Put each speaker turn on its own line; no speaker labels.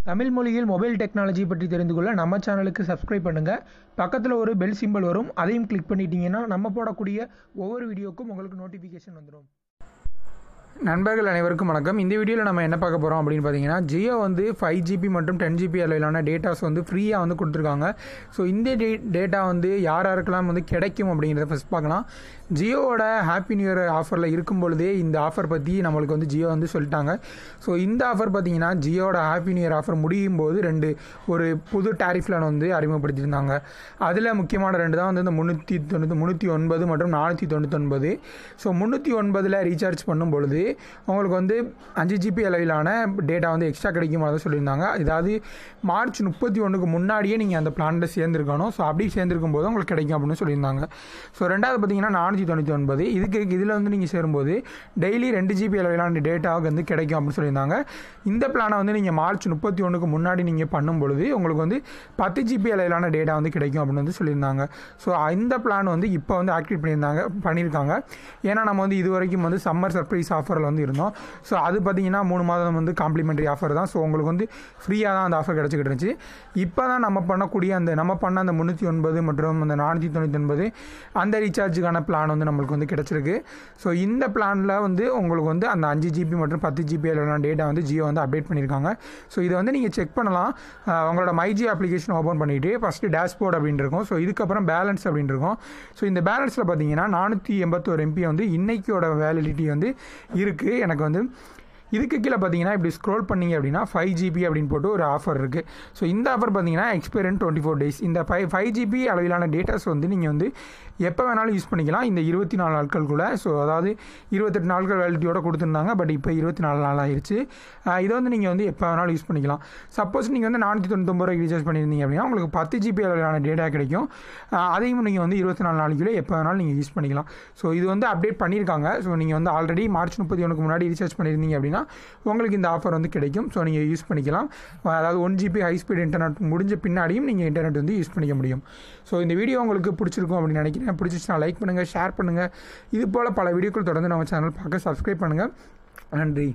தமிழ் மொழியில் mobile technology பற்றி தெரிந்து கொள்ள நம்ம சேனலுக்கு சப்ஸ்கிரைப் பண்ணுங்கள். பக்கத்தில் ஒரு பெல் சிம்பல் வரும், அதையும் கிளிக் பண்ணிட்டீங்கன்னா நம்ம போடக்கூடிய ஒவ்வொரு வீடியோக்கும் உங்களுக்கு நோட்டிஃபிகேஷன் வந்துடும். நண்பர்கள் அனைவருக்கும் வணக்கம். இந்த வீடியோவில் நம்ம என்ன பார்க்க போகிறோம் அப்படின்னு பார்த்தீங்கன்னா, ஜியோ வந்து 5GB மற்றும் 10GB அளவிலான டேட்டாஸ் வந்து ஃப்ரீயாக வந்து கொடுத்துருக்காங்க. ஸோ இந்த டேட்டா வந்து யாருக்கெல்லாம் வந்து கிடைக்கும் அப்படிங்கிறத ஃபஸ்ட் பார்க்கலாம். ஜியோவோட ஹாப்பி நியூ இயர் ஆஃபரில் இருக்கும் பொழுதே இந்த ஆஃபர் பற்றி நம்மளுக்கு வந்து ஜியோ வந்து சொல்லிட்டாங்க. ஸோ இந்த ஆஃபர் பார்த்தீங்கன்னா ஜியோட ஹாப்பி நியூ இயர் ஆஃபர் முடியும் போது ஒரு புது டாரிஃப் பிளான் வந்து அறிமுகப்படுத்தியிருந்தாங்க. அதில் முக்கியமான தான் வந்து இந்த 309 மற்றும் 499. ஸோ 309 ரீசார்ஜ் பண்ணும் பொழுது உங்களுக்கு வந்து 5GB அளவிலான டேட்டா வந்து எக்ஸ்ட்ரா கிடைக்கும் அதை சொல்லியிருந்தாங்க. இதாவது மார்ச் 31க்கு முன்னாடியே நீங்கள் அந்த பிளானில் சேர்ந்துருக்கணும். ஸோ அப்படி சேர்ந்துருக்கும் போது உங்களுக்கு கிடைக்கும் அப்படின்னு சொல்லியிருந்தாங்க. ஸோ ரெண்டாவது பார்த்தீங்கன்னா 499. இதில் வந்து நீங்கள் சேரும்போது டெய்லி 2GB அளவிலான டேட்டாவுக்கு வந்து கிடைக்கும் அப்படின்னு சொல்லியிருந்தாங்க. இந்த பிளானை வந்து நீங்கள் மார்ச் 31க்கு முன்னாடி நீங்கள் பண்ணும் பொழுது உங்களுக்கு வந்து 10GB அளவிலான டேட்டா வந்து கிடைக்கும் அப்படின்னு வந்து சொல்லியிருந்தாங்க. ஸோ இந்த பிளான் வந்து இப்போ வந்து ஆக்டிவேட் பண்ணியிருக்காங்க. ஏன்னா நம்ம வந்து இது வரைக்கும் வந்து சம்மர் சர்ப்ரைஸ் ஆஃபரில் வந்து இருந்தோம். ஸோ அது பார்த்தீங்கன்னா 3 மாதம் வந்து காம்ப்ளிமெண்ட்ரி ஆஃபர் தான். ஸோ உங்களுக்கு வந்து ஃப்ரீயாக தான் அந்த ஆஃபர் கிடச்சிக்கிட்டு இருந்துச்சு. இப்போ தான் நம்ம பண்ண அந்த 309 மற்றும் அந்த 499 அந்த ரீசார்ஜுக்கான பிளான் வந்து நம்மளுக்கு வந்து கிடச்சிருக்கு. ஸோ இந்த பிளானில் வந்து உங்களுக்கு வந்து அந்த 5GB மற்றும் 10GB டேட்டா வந்து ஜியோ வந்து அப்டேட் பண்ணியிருக்காங்க. ஸோ இதை வந்து நீங்கள் செக் பண்ணலாம். உங்களோட மைஜி அப்ளிகேஷன் ஓப்பன் பண்ணிவிட்டு ஃபஸ்ட்டு டேஷ்போர்ட் அப்படின்னு இருக்கும். ஸோ இதுக்கப்புறம் பேலன்ஸ் அப்படின்னு இருக்கும். ஸோ இந்த பேலன்ஸில் பார்த்தீங்கன்னா 481 MB வந்து இன்னைக்கோட வேலிடிட்டி வந்து இருக்குது. எனக்கு வந்து இதுக்கு கீழே பார்த்தீங்கன்னா இப்படி ஸ்க்ரோல் பண்ணிங்க அப்படின்னா 5GB அப்படின்னு போட்டு ஒரு ஆஃபர் இருக்குது. ஸோ இந்த ஆஃபர் பார்த்தீங்கன்னா எக்ஸ்பைர் இன் 24 days. இந்த 5GB அளவிலான டேட்டாஸ் வந்து நீங்கள் வந்து எப்போ வேணாலும் யூஸ் பண்ணிக்கலாம் இந்த 24 நாட்களுக்குள்ளே. ஸோ அதாவது 28 நாட்கள் வேலிடிட்டியோட கொடுத்துருந்தாங்க. பட் இப்போ 24 நாள் ஆயிடுச்சு. இதை வந்து நீங்கள் வந்து எப்போ வேணாலும் யூஸ் பண்ணிக்கலாம். சப்போஸ் நீங்கள் வந்து 499 ரீசார்ஜ் பண்ணியிருந்தீங்க அப்படின்னா உங்களுக்கு 10GB அளவிலான டேட்டா கிடைக்கும். அதையும் நீங்கள் வந்து 24 நாளைக்குள்ளே எப்போ வேணாலும் நீங்கள் யூஸ் பண்ணிக்கலாம். ஸோ இது வந்து அப்டேட் பண்ணியிருக்காங்க. ஸோ நீங்கள் வந்து ஆல்ரெடி மார்ச் 31க்கு முன்னாடி ரீசார்ஜ் பண்ணியிருந்தீங்க அப்படின்னா உங்களுக்கு இந்த ஆஃபர் வந்து கிடைக்கும். ஸோ நீங்கள் யூஸ் பண்ணிக்கலாம். அதாவது 1GB ஹை ஸ்பீட் இன்டர்நெட் முடிஞ்ச பின்னாடியும் நீங்கள் இன்டர்நெட் வந்து யூஸ் பண்ணிக்க முடியும். ஸோ இந்த வீடியோ உங்களுக்கு பிடிச்சிருக்கும் அப்படின்னு நினைக்கிறேன். பிடிச்சிச்சுன்னா லைக் பண்ணுங்கள், ஷேர் பண்ணுங்கள். இது போல் பல வீடியோக்கள் தொடர்ந்து நம்ம சேனல் பார்க்க சப்ஸ்கிரைப் பண்ணுங்கள். நன்றி.